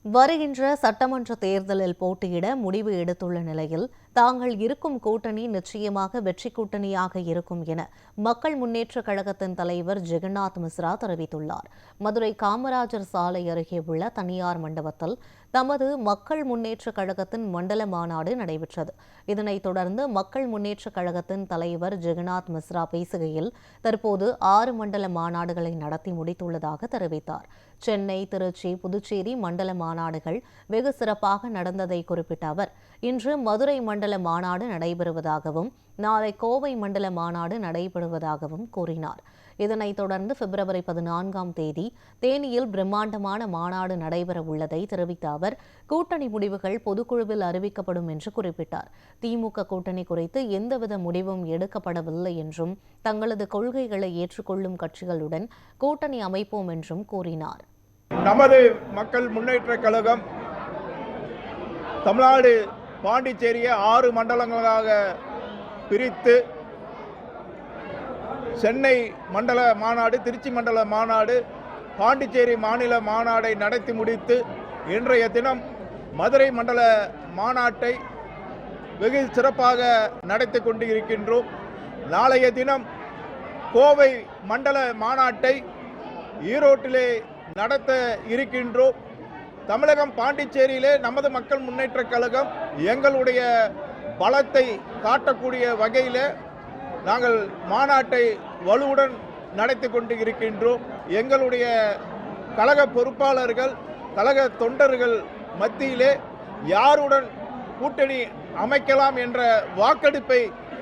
வருகின்ற சட்டமன்ற தேர்தலில் போட்டியிட முடிவு எடுத்துள்ள நிலையில் தாங்கள் இருக்கும் கூட்டணி நிச்சயமாக வெற்றி கூட்டணியாக இருக்கும் என மக்கள் முன்னேற்றக் கழகத்தின் தலைவர் ஜெகநாத் மிஸ்ரா தெரிவித்துள்ளார். மதுரை காமராஜர் சாலை அருகே உள்ள தனியார் மண்டபத்தில் தமது மக்கள் முன்னேற்றக் கழகத்தின் மண்டல மாநாடு நடைபெற்றது. இதனைத் தொடர்ந்து மக்கள் முன்னேற்றக் கழகத்தின் தலைவர் ஜெகநாத் மிஸ்ரா பேசுகையில் தற்போது 6 மண்டல மாநாடுகளை நடத்தி முடித்துள்ளதாக தெரிவித்தார். சென்னை, திருச்சி, புதுச்சேரி மண்டல மாநாடுகள் வெகு சிறப்பாக நடந்ததை குறிப்பிட்ட அவர், இன்று மதுரை மண்டல மாநாடு நடைபெறுவதாகவும் நாளை கோவை மண்டல மாநாடு நடைபெறுவதாகவும் கூறினார். இதனைத் தொடர்ந்து பிப்ரவரி 14ஆம் தேதி தேனியில் பிரம்மாண்டமான மாநாடு நடைபெற உள்ளதை தெரிவித்த அவர், கூட்டணி முடிவுகள் பொதுக்குழுவில் அறிவிக்கப்படும் என்று குறிப்பிட்டார். திமுக கூட்டணி குறித்து எந்தவித முடிவும் எடுக்கப்படவில்லை என்றும் தங்களது கொள்கைகளை ஏற்றுக்கொள்ளும் கட்சிகளுடன் கூட்டணி அமைப்போம் என்றும் கூறினார். நமது மக்கள் முன்னேற்றக் கழகம் தமிழ்நாடு பாண்டிச்சேரியை 6 மண்டலங்களாக பிரித்து சென்னை மண்டல மாநாடு, திருச்சி மண்டல மாநாடு, பாண்டிச்சேரி மாநில மாநாடை நடத்தி முடித்து இன்றைய தினம் மதுரை மண்டல மாநாட்டை வெகு சிறப்பாக நடத்தி கொண்டு இருக்கின்றோம். நாளைய தினம் கோவை மண்டல மாநாட்டை ஈரோட்டிலே நடத்த இருக்கின்றோம். தமிழகம் பாண்டிச்சேரியிலே நமது மக்கள் முன்னேற்றக் கழகம் எங்களுடைய பலத்தை காட்டக்கூடிய வகையில் நாங்கள் மாநாட்டை வலுவுடன் நடத்தி கொண்டு இருக்கின்றோம். எங்களுடைய கழக பொறுப்பாளர்கள், கழக தொண்டர்கள் மத்தியிலே யாருடன் கூட்டணி அமைக்கலாம் என்ற வாக்கெடுப்பை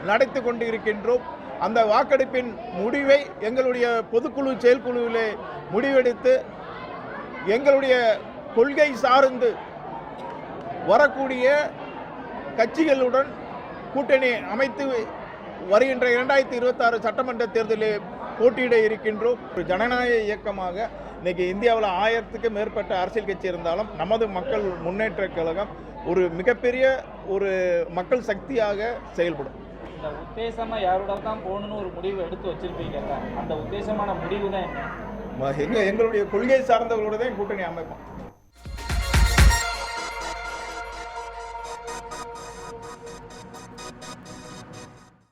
நடத்தி கொண்டு இருக்கின்றோம். அந்த வாக்கெடுப்பின் முடிவை எங்களுடைய பொதுக்குழு செயற்குழுவிலே முடிவெடுத்து எங்களுடைய கொள்கை சார்ந்து வரக்கூடிய கட்சிகளுடன் கூட்டணி அமைத்து வருகின்ற 2026 சட்டமன்ற தேர்தலில் போட்டியிட இருக்கின்றோம். ஒரு ஜனநாயக இயக்கமாக இன்னைக்கு இந்தியாவில் 1000க்கும் மேற்பட்ட அரசியல் கட்சி இருந்தாலும் நமது மக்கள் முன்னேற்றக் கழகம் ஒரு மிகப்பெரிய ஒரு மக்கள் சக்தியாக செயல்படும். இந்த உத்தேசமா யாரோட தான் போகணும்னு ஒரு முடிவு எடுத்து வச்சிருப்பீங்க. அந்த உத்தேசமான முடிவு தான் என்ன? எங்களுடைய கொள்கை சார்ந்தவர்களோட தான் கூட்டணி அமைப்போம்.